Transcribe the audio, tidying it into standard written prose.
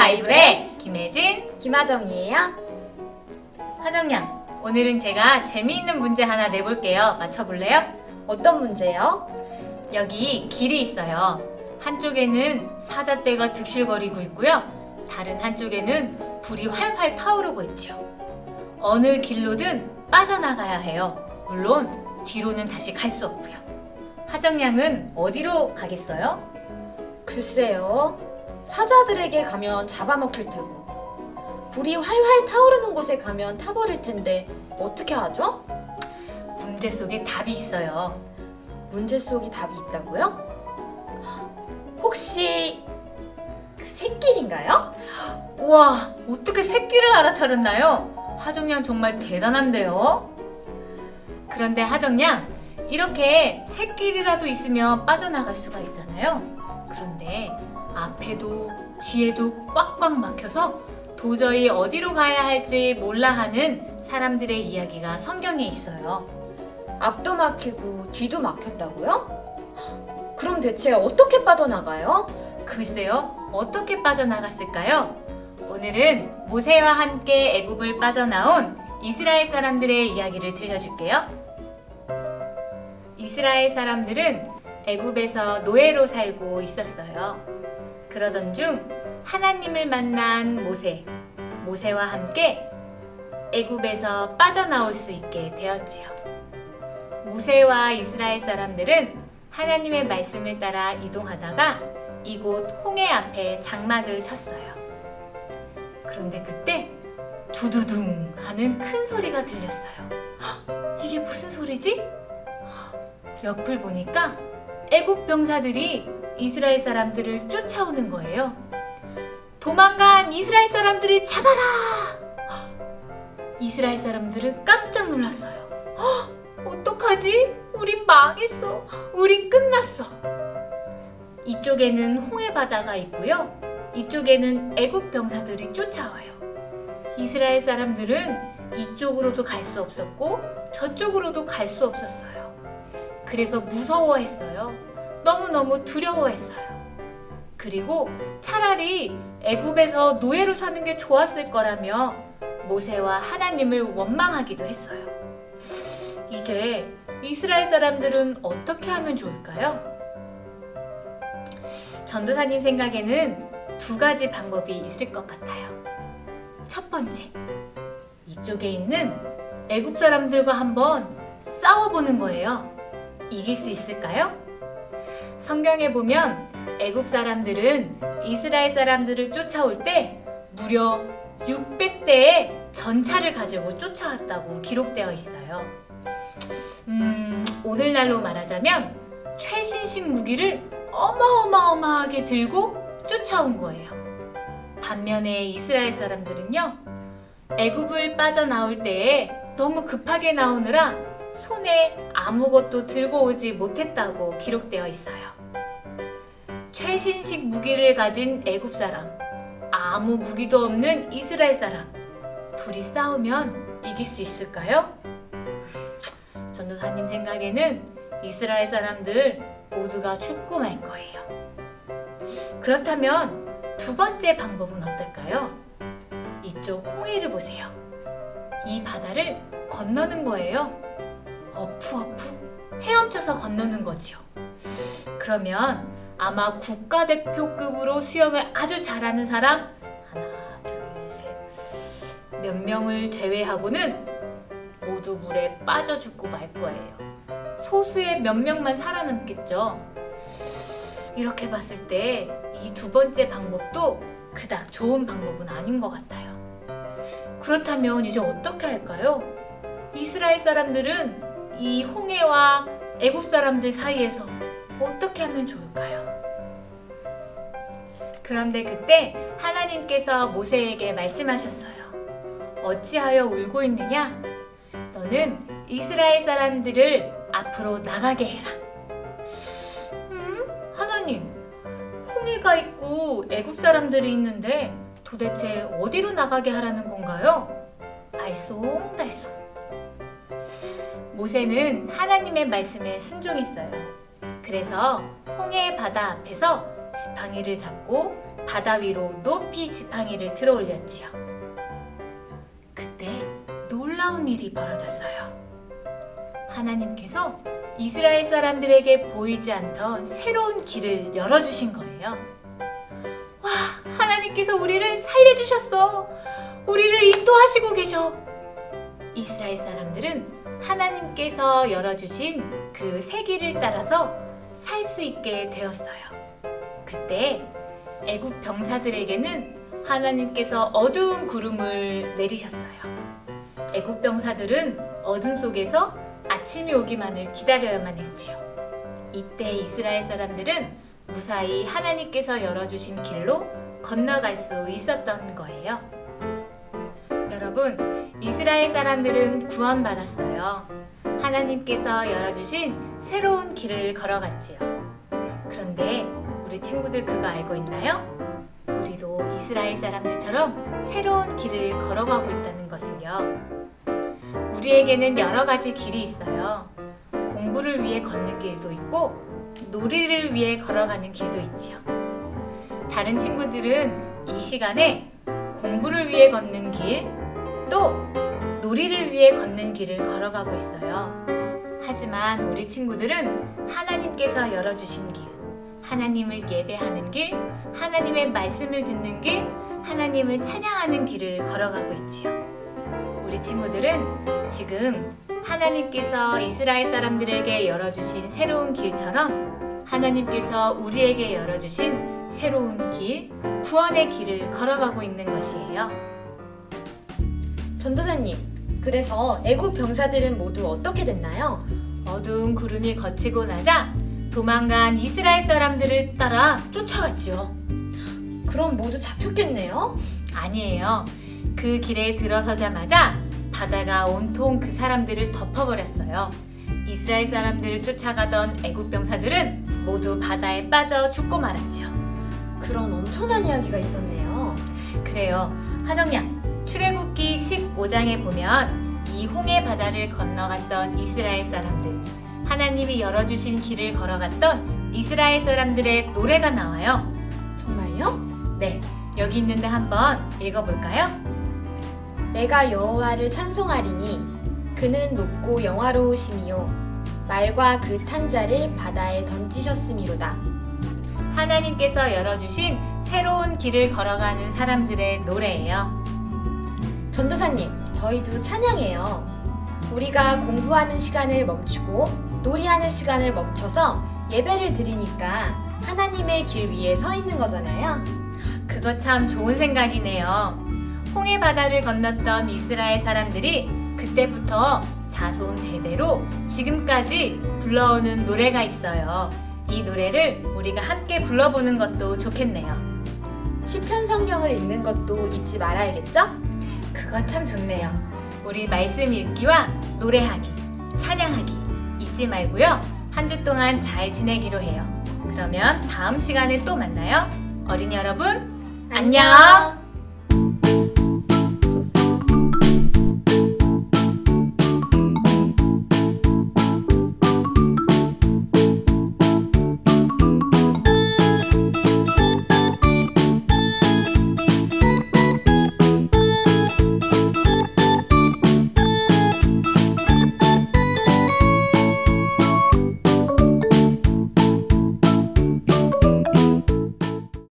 바이블의 김혜진, 김하정이에요. 하정양, 오늘은 제가 재미있는 문제 하나 내볼게요. 맞춰볼래요? 어떤 문제요? 여기 길이 있어요. 한쪽에는 사자떼가 득실거리고 있고요. 다른 한쪽에는 불이 활활 타오르고 있죠. 어느 길로든 빠져나가야 해요. 물론 뒤로는 다시 갈 수 없고요. 하정양은 어디로 가겠어요? 글쎄요. 사자들에게 가면 잡아먹힐 테고 불이 활활 타오르는 곳에 가면 타버릴 텐데 어떻게 하죠? 문제 속에 답이 있어요. 문제 속에 답이 있다고요? 혹시 그 새길인가요? 우와, 어떻게 새끼를 알아차렸나요? 하정양 정말 대단한데요? 그런데 하정양, 이렇게 새길이라도 있으면 빠져나갈 수가 있잖아요. 그런데 앞에도 뒤에도 꽉꽉 막혀서 도저히 어디로 가야 할지 몰라 하는 사람들의 이야기가 성경에 있어요. 앞도 막히고 뒤도 막혔다고요? 그럼 대체 어떻게 빠져나가요? 글쎄요, 어떻게 빠져나갔을까요? 오늘은 모세와 함께 애굽을 빠져나온 이스라엘 사람들의 이야기를 들려줄게요. 이스라엘 사람들은 애굽에서 노예로 살고 있었어요. 그러던 중 하나님을 만난 모세와 함께 애굽에서 빠져나올 수 있게 되었지요. 모세와 이스라엘 사람들은 하나님의 말씀을 따라 이동하다가 이곳 홍해 앞에 장막을 쳤어요. 그런데 그때 두두둥 하는 큰 소리가 들렸어요. 헉, 이게 무슨 소리지? 옆을 보니까 애굽 병사들이 이스라엘 사람들을 쫓아오는 거예요. 도망간 이스라엘 사람들을 잡아라! 이스라엘 사람들은 깜짝 놀랐어요. 어떡하지? 우린 망했어. 우린 끝났어. 이쪽에는 홍해 바다가 있고요. 이쪽에는 애굽 병사들이 쫓아와요. 이스라엘 사람들은 이쪽으로도 갈 수 없었고 저쪽으로도 갈 수 없었어요. 그래서 무서워했어요. 너무너무 두려워했어요. 그리고 차라리 애굽에서 노예로 사는 게 좋았을 거라며 모세와 하나님을 원망하기도 했어요. 이제 이스라엘 사람들은 어떻게 하면 좋을까요? 전도사님 생각에는 두 가지 방법이 있을 것 같아요. 첫 번째, 이쪽에 있는 애굽 사람들과 한번 싸워보는 거예요. 이길 수 있을까요? 성경에 보면 애굽 사람들은 이스라엘 사람들을 쫓아올 때 무려 600대의 전차를 가지고 쫓아왔다고 기록되어 있어요. 오늘날로 말하자면 최신식 무기를 어마어마하게 들고 쫓아온 거예요. 반면에 이스라엘 사람들은요, 애굽을 빠져나올 때에 너무 급하게 나오느라 손에 아무것도 들고 오지 못했다고 기록되어 있어요. 최신식 무기를 가진 애굽 사람, 아무 무기도 없는 이스라엘 사람, 둘이 싸우면 이길 수 있을까요? 전도사님 생각에는 이스라엘 사람들 모두가 죽고 말 거예요. 그렇다면 두 번째 방법은 어떨까요? 이쪽 홍해를 보세요. 이 바다를 건너는 거예요. 어푸어푸 헤엄쳐서 건너는 거죠. 그러면 아마 국가대표급으로 수영을 아주 잘하는 사람 하나, 둘, 셋 몇 명을 제외하고는 모두 물에 빠져 죽고 말 거예요. 소수의 몇 명만 살아남겠죠. 이렇게 봤을 때 이 두 번째 방법도 그닥 좋은 방법은 아닌 것 같아요. 그렇다면 이제 어떻게 할까요? 이스라엘 사람들은 이 홍해와 애굽 사람들 사이에서 어떻게 하면 좋을까요? 그런데 그때 하나님께서 모세에게 말씀하셨어요. 어찌하여 울고 있느냐? 너는 이스라엘 사람들을 앞으로 나가게 해라. 하나님, 홍해가 있고 애굽 사람들이 있는데 도대체 어디로 나가게 하라는 건가요? 알쏭달쏭. 모세는 하나님의 말씀에 순종했어요. 그래서 홍해 바다 앞에서 지팡이를 잡고 바다 위로 높이 지팡이를 들어 올렸지요. 그때 놀라운 일이 벌어졌어요. 하나님께서 이스라엘 사람들에게 보이지 않던 새로운 길을 열어주신 거예요. 와, 하나님께서 우리를 살려주셨어. 우리를 인도하시고 계셔. 이스라엘 사람들은 하나님께서 열어주신 그 새 길을 따라서 살 수 있게 되었어요. 그때 애굽 병사들에게는 하나님께서 어두운 구름을 내리셨어요. 애굽 병사들은 어둠 속에서 아침이 오기만을 기다려야만 했지요. 이때 이스라엘 사람들은 무사히 하나님께서 열어주신 길로 건너갈 수 있었던 거예요. 여러분, 이스라엘 사람들은 구원받았어요. 하나님께서 열어주신 새로운 길을 걸어갔지요. 그런데 우리 친구들 그거 알고 있나요? 우리도 이스라엘 사람들처럼 새로운 길을 걸어가고 있다는 것을요. 우리에게는 여러 가지 길이 있어요. 공부를 위해 걷는 길도 있고 놀이를 위해 걸어가는 길도 있지요. 다른 친구들은 이 시간에 공부를 위해 걷는 길, 또 놀이를 위해 걷는 길을 걸어가고 있어요. 하지만 우리 친구들은 하나님께서 열어주신 길, 하나님을 예배하는 길, 하나님의 말씀을 듣는 길, 하나님을 찬양하는 길을 걸어가고 있지요. 우리 친구들은 지금 하나님께서 이스라엘 사람들에게 열어주신 새로운 길처럼 하나님께서 우리에게 열어주신 새로운 길, 구원의 길을 걸어가고 있는 것이에요. 전도사님, 그래서 애굽 병사들은 모두 어떻게 됐나요? 어두운 구름이 걷히고 나자 도망간 이스라엘 사람들을 따라 쫓아갔지요. 그럼 모두 잡혔겠네요? 아니에요. 그 길에 들어서자마자 바다가 온통 그 사람들을 덮어버렸어요. 이스라엘 사람들을 쫓아가던 애굽 병사들은 모두 바다에 빠져 죽고 말았죠. 그런 엄청난 이야기가 있었네요. 그래요. 하정양, 출애굽기 15장에 보면 이 홍해 바다를 건너갔던 이스라엘 사람들, 하나님이 열어주신 길을 걸어갔던 이스라엘 사람들의 노래가 나와요. 정말요? 네, 여기 있는데 한번 읽어볼까요? 내가 여호와를 찬송하리니 그는 높고 영화로우심이요 말과 그 탄 자를 바다에 던지셨음이로다. 하나님께서 열어주신 새로운 길을 걸어가는 사람들의 노래예요. 전도사님, 저희도 찬양해요. 우리가 공부하는 시간을 멈추고 놀이하는 시간을 멈춰서 예배를 드리니까 하나님의 길 위에 서 있는 거잖아요. 그거 참 좋은 생각이네요. 홍해 바다를 건넜던 이스라엘 사람들이 그때부터 자손 대대로 지금까지 불러오는 노래가 있어요. 이 노래를 우리가 함께 불러보는 것도 좋겠네요. 시편 성경을 읽는 것도 잊지 말아야겠죠? 그거 참 좋네요. 우리 말씀 읽기와 노래하기, 찬양하기 잊지 말고요. 한 주 동안 잘 지내기로 해요. 그러면 다음 시간에 또 만나요. 어린이 여러분, 안녕!